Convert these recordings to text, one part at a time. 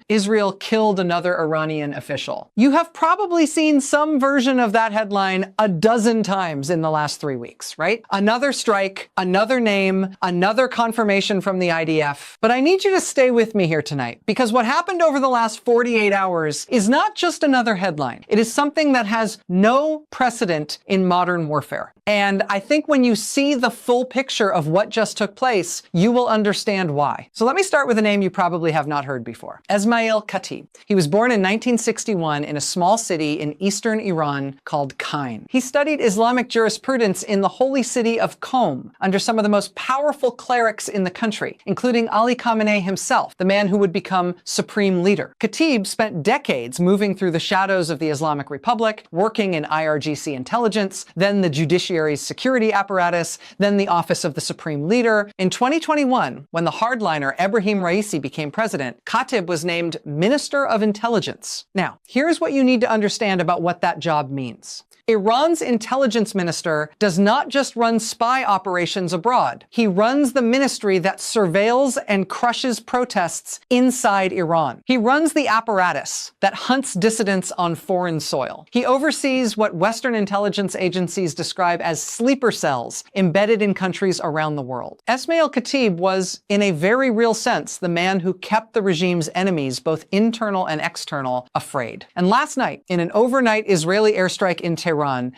Israel killed another Iranian official. You have probably seen some version of that headline a dozen times in the last 3 weeks, right? Another strike, another name, another confirmation from the IDF. But I need you to stay with me here tonight, because what happened over the last 48 hours is not just another headline. It is something that has no precedent in modern warfare. And I think when you see the full picture of what just took place, you will understand why. So let me start with a name you probably have not heard before. Esmaeil Khatib. He was born in 1961 in a small city in eastern Iran called Kant. He studied Islamic jurisprudence in the holy city of Qom under some of the most powerful clerics in the country, including Ali Khamenei himself, the man who would become Supreme Leader. Khatib spent decades moving through the shadows of the Islamic Republic, working in IRGC intelligence, then the judiciary's security apparatus, then the office of the Supreme Leader. In 2021, when the hardliner Ebrahim Raisi became president, Khatib was named Minister of Intelligence. Now, here's what you need to understand about what that job means. Iran's intelligence minister does not just run spy operations abroad. He runs the ministry that surveils and crushes protests inside Iran. He runs the apparatus that hunts dissidents on foreign soil. He oversees what Western intelligence agencies describe as sleeper cells embedded in countries around the world. Esmaeil Khatib was, in a very real sense, the man who kept the regime's enemies, both internal and external, afraid. And last night, in an overnight Israeli airstrike in Tehran,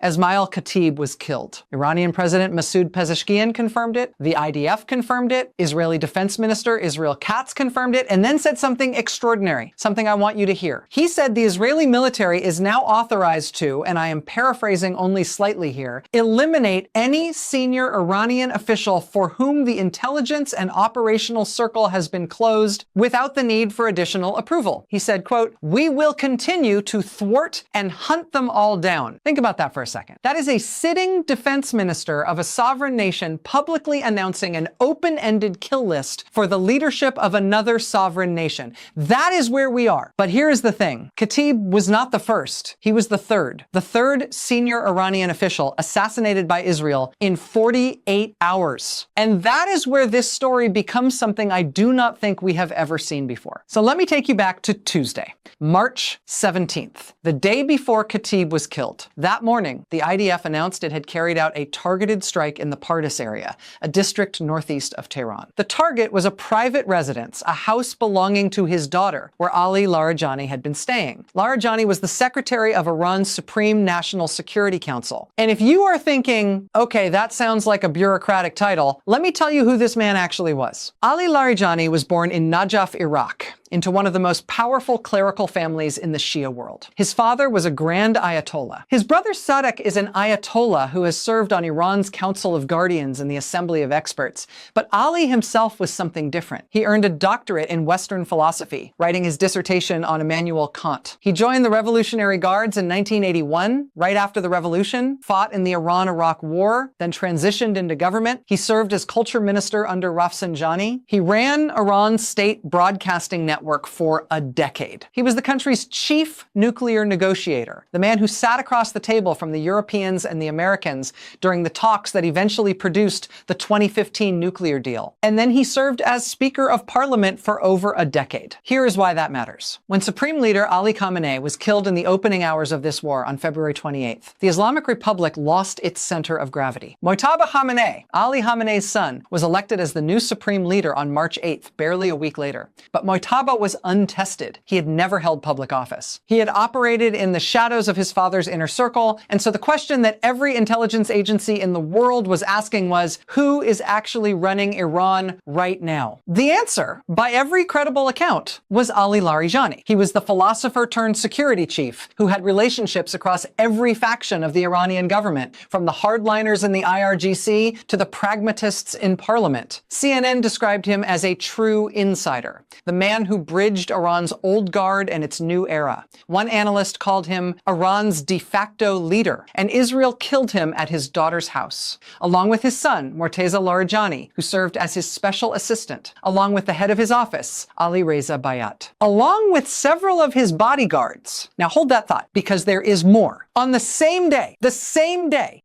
Esmaeil Khatib was killed. Iranian President Masoud Pezeshkian confirmed it. The IDF confirmed it. Israeli Defense Minister Esmaeil Katz confirmed it, and then said something extraordinary, something I want you to hear. He said the Israeli military is now authorized to, and I am paraphrasing only slightly here, eliminate any senior Iranian official for whom the intelligence and operational circle has been closed without the need for additional approval. He said, quote, "We will continue to thwart and hunt them all down." Think about that for a second. That is a sitting defense minister of a sovereign nation publicly announcing an open-ended kill list for the leadership of another sovereign nation. That is where we are. But here is the thing. Khatib was not the first. He was the third senior Iranian official assassinated by Israel in 48 hours. And that is where this story becomes something I do not think we have ever seen before. So let me take you back to Tuesday, March 17th, the day before Khatib was killed. That morning, the IDF announced it had carried out a targeted strike in the Pardis area, a district northeast of Tehran. The target was a private residence, a house belonging to his daughter, where Ali Larijani had been staying. Larijani was the secretary of Iran's Supreme National Security Council. And if you are thinking, okay, that sounds like a bureaucratic title, let me tell you who this man actually was. Ali Larijani was born in Najaf, Iraq, into one of the most powerful clerical families in the Shia world. His father was a grand Ayatollah. His brother Sadek is an Ayatollah who has served on Iran's Council of Guardians and the Assembly of Experts. But Ali himself was something different. He earned a doctorate in Western philosophy, writing his dissertation on Immanuel Kant. He joined the Revolutionary Guards in 1981, right after the revolution, fought in the Iran-Iraq War, then transitioned into government. He served as culture minister under Rafsanjani. He ran Iran's state broadcasting network for a decade. He was the country's chief nuclear negotiator, the man who sat across the table from the Europeans and the Americans during the talks that eventually produced the 2015 nuclear deal. And then he served as Speaker of Parliament for over a decade. Here is why that matters. When Supreme Leader Ali Khamenei was killed in the opening hours of this war on February 28th, the Islamic Republic lost its center of gravity. Mojtaba Khamenei, Ali Khamenei's son, was elected as the new Supreme Leader on March 8th, barely a week later. But Mojtaba was untested. He had never held public office. He had operated in the shadows of his father's inner circle, and so the question that every intelligence agency in the world was asking was, who is actually running Iran right now? The answer, by every credible account, was Ali Larijani. He was the philosopher turned security chief who had relationships across every faction of the Iranian government, from the hardliners in the IRGC to the pragmatists in parliament. CNN described him as a true insider, the man who bridged Iran's old guard and its new era. One analyst called him Iran's de facto leader, and Israel killed him at his daughter's house, along with his son, Morteza Larijani, who served as his special assistant, along with the head of his office, Ali Reza Bayat, along with several of his bodyguards. Now hold that thought, because there is more. On the same day,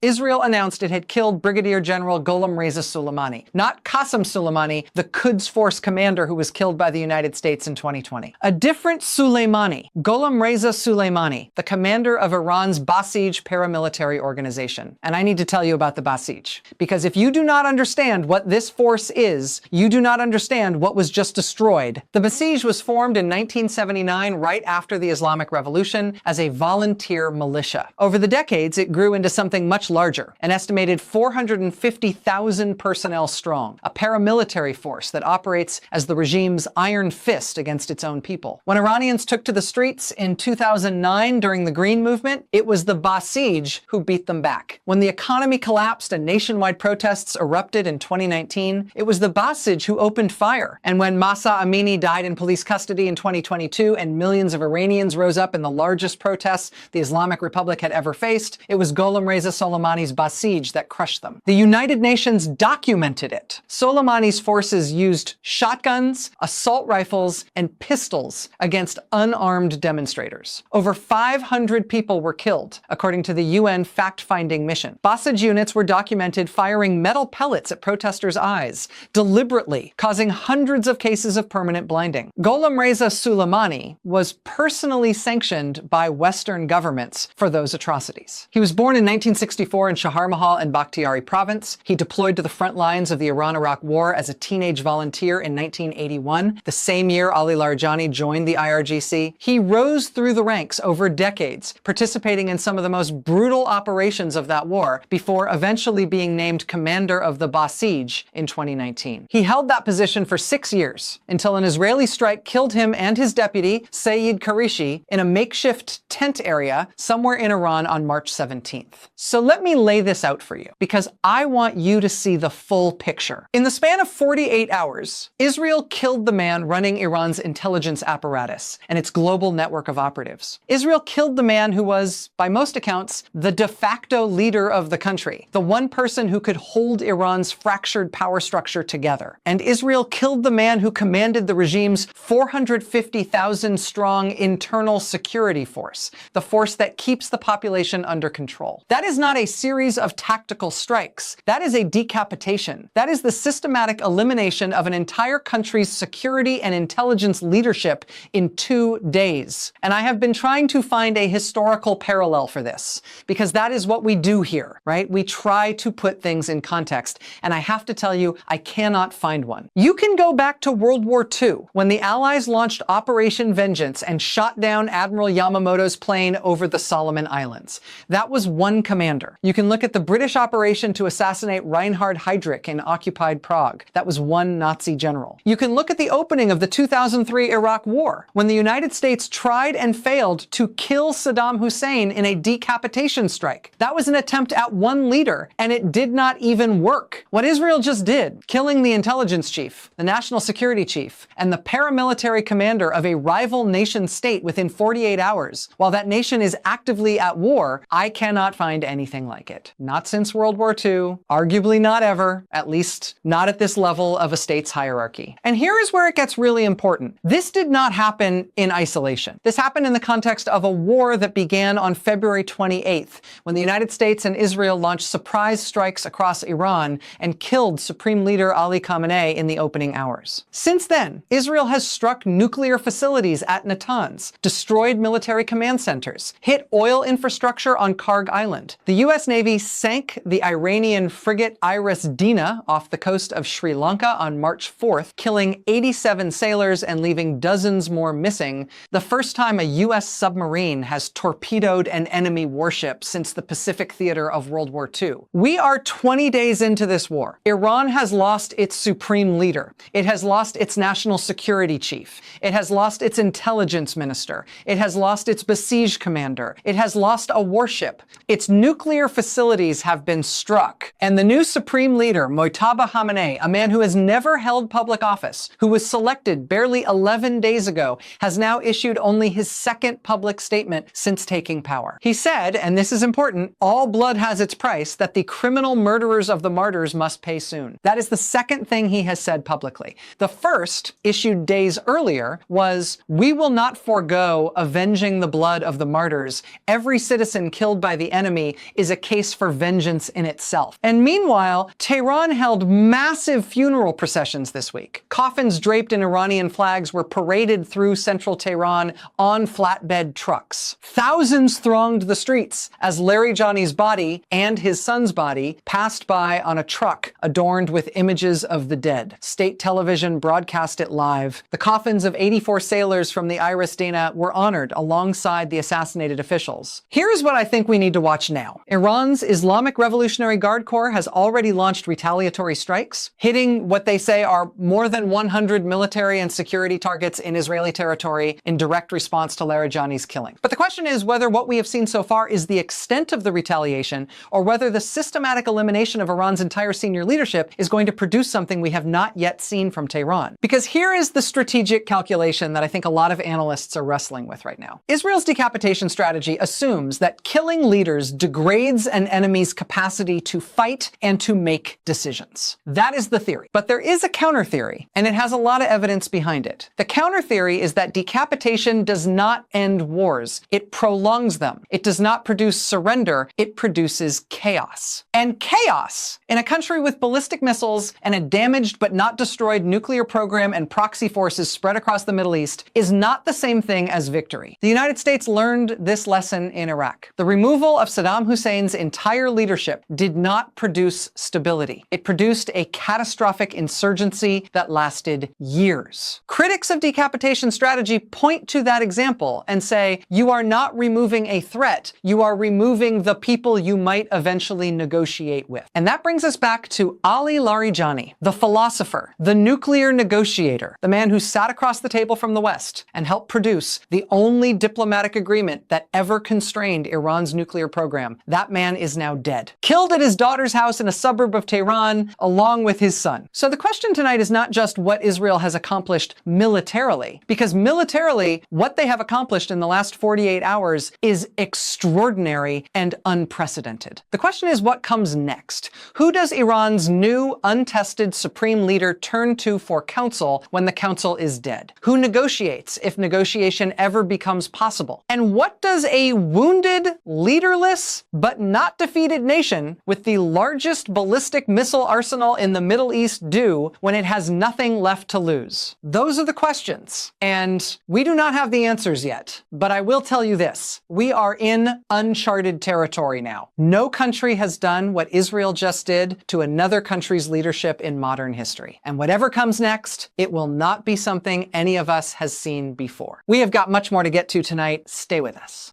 Israel announced it had killed Brigadier General Gholamreza Soleimani, not Qasem Soleimani, the Quds Force commander who was killed by the United States in 2020. A different Soleimani, Gholamreza Soleimani, the commander of Iran's Basij paramilitary organization. And I need to tell you about the Basij, because if you do not understand what this force is, you do not understand what was just destroyed. The Basij was formed in 1979, right after the Islamic Revolution, as a volunteer militia. Over the decades, it grew into something much larger, an estimated 450,000 personnel strong, a paramilitary force that operates as the regime's iron fist against its own people. When Iranians took to the streets in 2009 during the Green Movement, it was the Basij who beat them back. When the economy collapsed and nationwide protests erupted in 2019, it was the Basij who opened fire. And when Mahsa Amini died in police custody in 2022 and millions of Iranians rose up in the largest protests the Islamic Republic had ever faced, it was Gholamreza Soleimani's Basij that crushed them. The United Nations documented it. Soleimani's forces used shotguns, assault rifles, and pistols against unarmed demonstrators. Over 500 people were killed, according to the UN fact-finding mission. Basij units were documented firing metal pellets at protesters' eyes, deliberately causing hundreds of cases of permanent blinding. Gholamreza Soleimani was personally sanctioned by Western governments for those atrocities. He was born in 1964 in Shahar Mahal and Bakhtiari province. He deployed to the front lines of the Iran-Iraq War as a teenage volunteer in 1981, the same year Ali Larijani joined the IRGC. He rose through the ranks over decades, participating in some of the most brutal operations of that war, before eventually being named commander of the Basij in 2019. He held that position for 6 years, until an Israeli strike killed him and his deputy, Saeed Qarishi, in a makeshift tent area somewhere in Iran on March 17th. So let me lay this out for you, because I want you to see the full picture. In the span of 48 hours, Israel killed the man running Iran's intelligence apparatus and its global network of operatives. Israel killed the man who was, by most accounts, the de facto leader of the country, the one person who could hold Iran's fractured power structure together. And Israel killed the man who commanded the regime's 450,000 strong internal security force, the force that keeps the population under control. That is not a series of tactical strikes. That is a decapitation. That is the systematic elimination of an entire country's security and intelligence leadership in 2 days. And I have been trying to find a historical parallel for this, because that is what we do here, right? We try to put things in context. And I have to tell you, I cannot find one. You can go back to World War II, when the Allies launched Operation Vengeance and shot down Admiral Yamamoto's plane over the Solomon Islands. That was one commander. You can look at the British operation to assassinate Reinhard Heydrich in occupied Prague. That was one Nazi general. You can look at the opening of the 2003 Iraq War, when the United States tried and failed to kill Saddam Hussein in a decapitation strike. That was an attempt at one leader, and it did not even work. What Israel just did, killing the intelligence chief, the national security chief, and the paramilitary commander of a rival nation state within 48 hours, while that nation is actively at war, I cannot find anything like it. Not since World War II, arguably not ever, at least not at this level of a state's hierarchy. And here is where it gets really important. This did not happen in isolation. This happened in the context of a war that began on February 28th, when the United States and Israel launched surprise strikes across Iran and killed Supreme Leader Ali Khamenei in the opening hours. Since then, Israel has struck nuclear facilities at Natanz, destroyed military command centers, hit oil infrastructure on Karg Island. The US Navy sank the Iranian frigate IRIS Dena off the coast of Sri Lanka on March 4th, killing 87 sailors and leaving dozens more missing, the first time a US submarine has torpedoed an enemy warship since the Pacific theater of World War II. We are 20 days into this war. Iran has lost its supreme leader. It has lost its national security chief. It has lost its intelligence minister. It has lost its Basij commander. It has lost a warship. Its nuclear facilities have been struck. And the new supreme leader, Mojtaba Khamenei, a man who has never held public office, who was selected barely 11 days ago, has now issued only his second public statement since taking power. He said, and this is important, all blood has its price, that the criminal murderers of the martyrs must pay soon. That is the second thing he has said publicly. The first, issued days earlier, was, we will not forego avenging the blood of the martyrs every citizen killed by the enemy is a case for vengeance in itself. And meanwhile, Tehran held massive funeral processions this week. Coffins draped in Iranian flags were paraded through central Tehran on flatbed trucks. Thousands thronged the streets as Larijani's body and his son's body passed by on a truck adorned with images of the dead. State television broadcast it live. The coffins of 84 sailors from the IRIS Dena were honored alongside the assassinated officials. Here's what I think we need to watch now. Iran's Islamic Revolutionary Guard Corps has already launched retaliatory strikes, hitting what they say are more than 100 military and security targets in Israeli territory in direct response to Larijani's killing. But the question is whether what we have seen so far is the extent of the retaliation, or whether the systematic elimination of Iran's entire senior leadership is going to produce something we have not yet seen from Tehran. Because here is the strategic calculation that I think a lot of analysts are wrestling with right now. Israel's decapitation strategy assumes that killing leaders degrades an enemy's capacity to fight and to make decisions. That is the theory. But there is a counter theory, and it has a lot of evidence behind it. The counter theory is that decapitation does not end wars. It prolongs them. It does not produce surrender. It produces chaos. And chaos in a country with ballistic missiles and a damaged but not destroyed nuclear program and proxy forces spread across the Middle East is not the same thing as victory. The United States learned this lesson in Iraq. The removal of Saddam Hussein's entire leadership did not produce stability. It produced a catastrophic insurgency that lasted years. Critics of decapitation strategy point to that example and say, you are not removing a threat, you are removing the people you might eventually negotiate with. And that brings us back to Ali Larijani, the philosopher, the nuclear negotiator, the man who sat across the table from the West and helped produce the only diplomatic agreement that ever constrained Iran's nuclear program. That man is now dead. Killed at his daughter's house in a suburb of Tehran, along with his son. So the question tonight is not just what Israel has accomplished militarily, because militarily, what they have accomplished in the last 48 hours is extraordinary and unprecedented. The question is what comes next? Who does Iran's new, untested supreme leader turn to for counsel when the council is dead? Who negotiates if negotiation ever becomes possible? And what does a wounded, leaderless, but not defeated nation with the largest ballistic missile arsenal in the Middle East do when it has nothing left to lose? Those are the questions. And we do not have the answers yet. But I will tell you this. We are in uncharted territory now. No country has done what Israel just did to another country's leadership in modern history. And whatever comes next, it will not be something any of us has seen before. We have got much more to get to tonight. Stay with us.